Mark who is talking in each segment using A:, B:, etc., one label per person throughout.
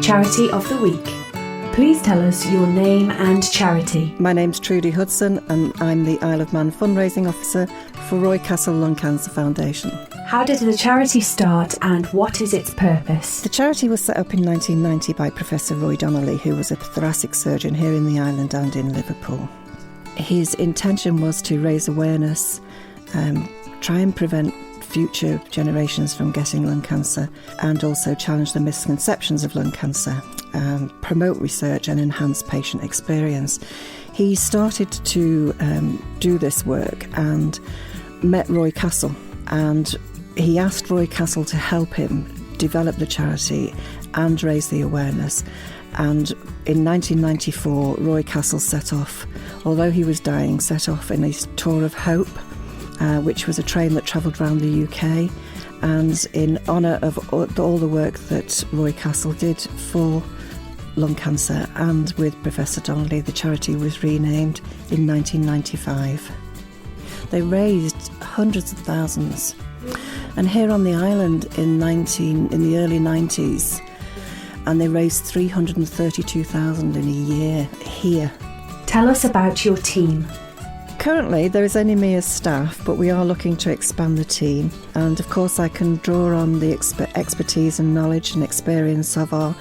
A: Charity of the Week. Please tell us your name and charity.
B: My name's Trudy Hudson and I'm the Isle of Man fundraising officer for Roy Castle Lung Cancer Foundation.
A: How did the charity start and what is its purpose?
B: The charity was set up in 1990 by Professor Roy Donnelly, who was a thoracic surgeon here in the island and in Liverpool. His intention was to raise awareness, try and prevent future generations from getting lung cancer, and also challenge the misconceptions of lung cancer, promote research and enhance patient experience. He started to do this work and met Roy Castle, and he asked Roy Castle to help him develop the charity and raise the awareness. And in 1994, Roy Castle set off, although he was dying, set off in his Tour of Hope, which was a train that travelled around the UK. And in honour of all the work that Roy Castle did for lung cancer and with Professor Donnelly, the charity was renamed in 1995. They raised hundreds of thousands. And here on the island in the early 90s, and they raised 332,000 in a year here.
A: Tell us about your team.
B: Currently, there is only me as staff, but we are looking to expand the team. And of course, I can draw on the expertise and knowledge and experience of our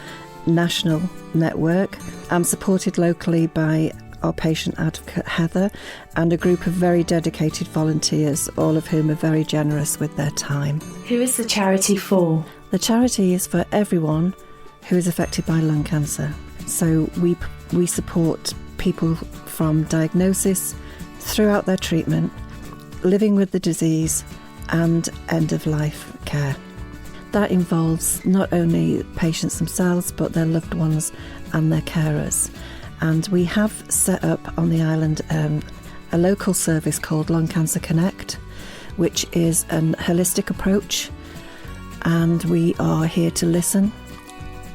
B: national network. I'm supported locally by our patient advocate Heather and a group of very dedicated volunteers, all of whom are very generous with their time.
A: Who is the charity for?
B: The charity is for everyone who is affected by lung cancer. So we support people from diagnosis throughout their treatment, living with the disease and end-of-life care. That involves not only patients themselves but their loved ones and their carers. And we have set up on the island a local service called Lung Cancer Connect, which is a holistic approach, and we are here to listen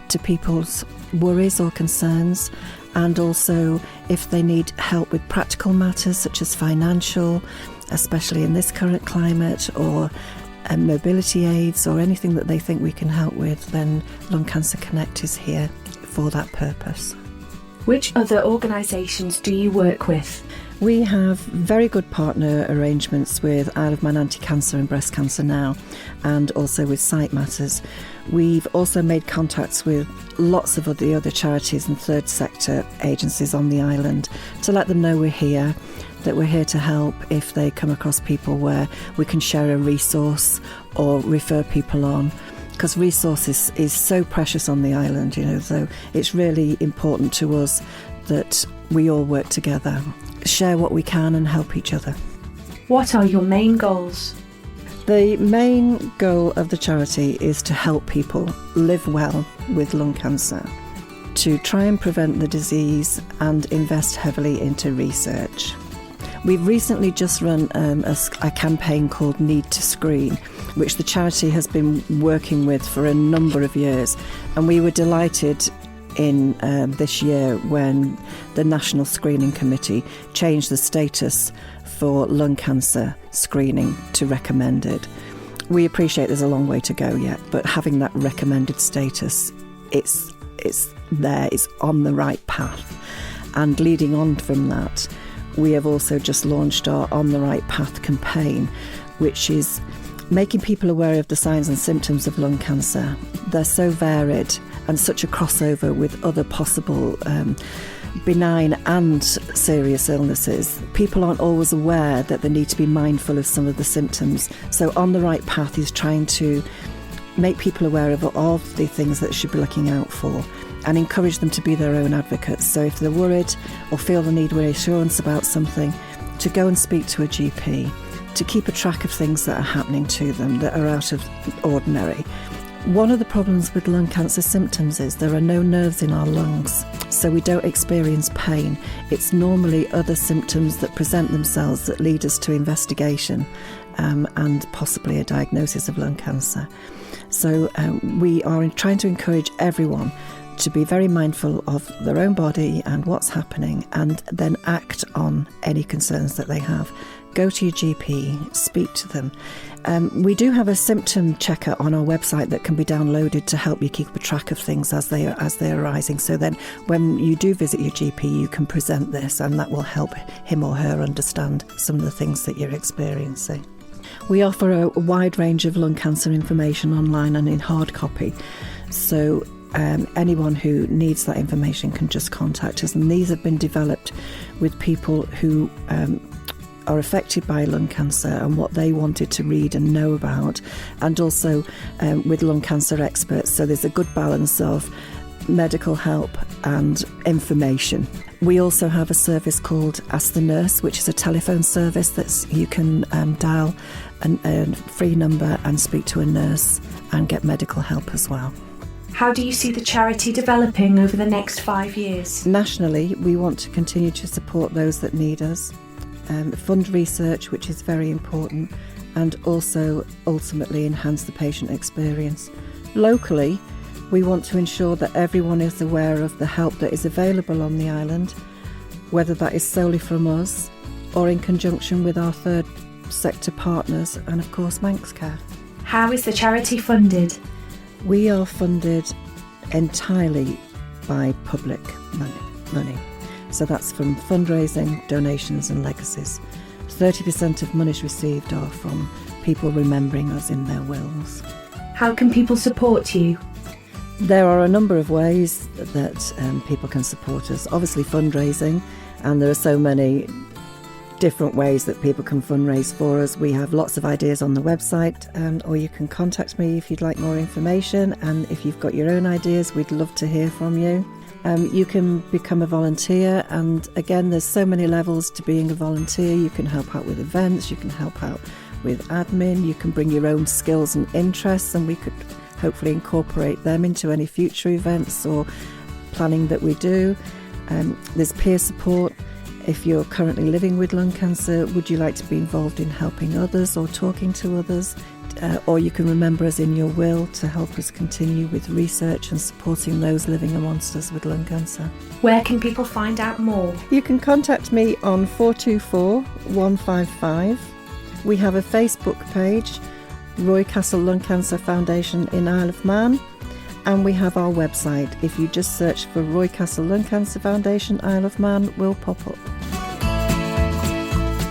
B: to people's worries or concerns, and also if they need help with practical matters such as financial, especially in this current climate, or mobility aids or anything that they think we can help with, then Lung Cancer Connect is here for that purpose.
A: Which other organisations do you work with?
B: We have very good partner arrangements with Isle of Man Anti-Cancer and Breast Cancer Now, and also with Sight Matters. We've also made contacts with lots of the other charities and third sector agencies on the island to let them know we're here, that we're here to help if they come across people where we can share a resource or refer people on. Because resources is so precious on the island, so it's really important to us that we all work together, share what we can and help each other.
A: What are your main goals?
B: The main goal of the charity is to help people live well with lung cancer, to try and prevent the disease and invest heavily into research. We've recently just run a campaign called Need to Screen, which the charity has been working with for a number of years, and we were delighted in this year when the National Screening Committee changed the status for lung cancer screening to recommended. We appreciate there's a long way to go yet, but having that recommended status, it's there, it's on the right path. And leading on from that, we have also just launched our On the Right Path campaign, which is making people aware of the signs and symptoms of lung cancer. They're so varied and such a crossover with other possible benign and serious illnesses. People aren't always aware that they need to be mindful of some of the symptoms. So On the Right Path is trying to make people aware of all the things that they should be looking out for and encourage them to be their own advocates. So if they're worried or feel the need reassurance about something, to go and speak to a GP, to keep a track of things that are happening to them that are out of ordinary. One of the problems with lung cancer symptoms is there are no nerves in our lungs, so we don't experience pain. It's normally other symptoms that present themselves that lead us to investigation and possibly a diagnosis of lung cancer. So we are trying to encourage everyone to be very mindful of their own body and what's happening, and then act on any concerns that they have. Go to your GP, speak to them. We do have a symptom checker on our website that can be downloaded to help you keep a track of things as they're arising. So then when you do visit your GP, you can present this, and that will help him or her understand some of the things that you're experiencing. We offer a wide range of lung cancer information online and in hard copy. So anyone who needs that information can just contact us. And these have been developed with people who are affected by lung cancer and what they wanted to read and know about, and also with lung cancer experts. So there's a good balance of medical help and information. We also have a service called Ask the Nurse, which is a telephone service that you can dial a free number and speak to a nurse and get medical help as well.
A: How do you see the charity developing over the next 5 years?
B: Nationally, we want to continue to support those that need us, fund research, which is very important, and also ultimately enhance the patient experience. Locally, we want to ensure that everyone is aware of the help that is available on the island, whether that is solely from us or in conjunction with our third sector partners and of course Manx Care.
A: How is the charity funded?
B: We are funded entirely by public money. So that's from fundraising, donations and legacies. 30% of monies received are from people remembering us in their wills.
A: How can people support you?
B: There are a number of ways that people can support us. Obviously fundraising, and there are so many different ways that people can fundraise for us. We have lots of ideas on the website, or you can contact me if you'd like more information, and if you've got your own ideas, we'd love to hear from you. You can become a volunteer, and again, there's so many levels to being a volunteer. You can help out with events, you can help out with admin, you can bring your own skills and interests, and we could hopefully incorporate them into any future events or planning that we do. There's peer support. If you're currently living with lung cancer, would you like to be involved in helping others or talking to others? Or you can remember us in your will to help us continue with research and supporting those living amongst us with lung cancer.
A: Where can people find out more?
B: You can contact me on 424 155. We have a Facebook page, Roycastle Lung Cancer Foundation in Isle of Man, and we have our website. If you just search for Roycastle Lung Cancer Foundation Isle of Man, will pop up.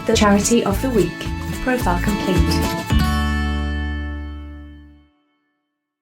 A: The Charity of the Week. Profile complete.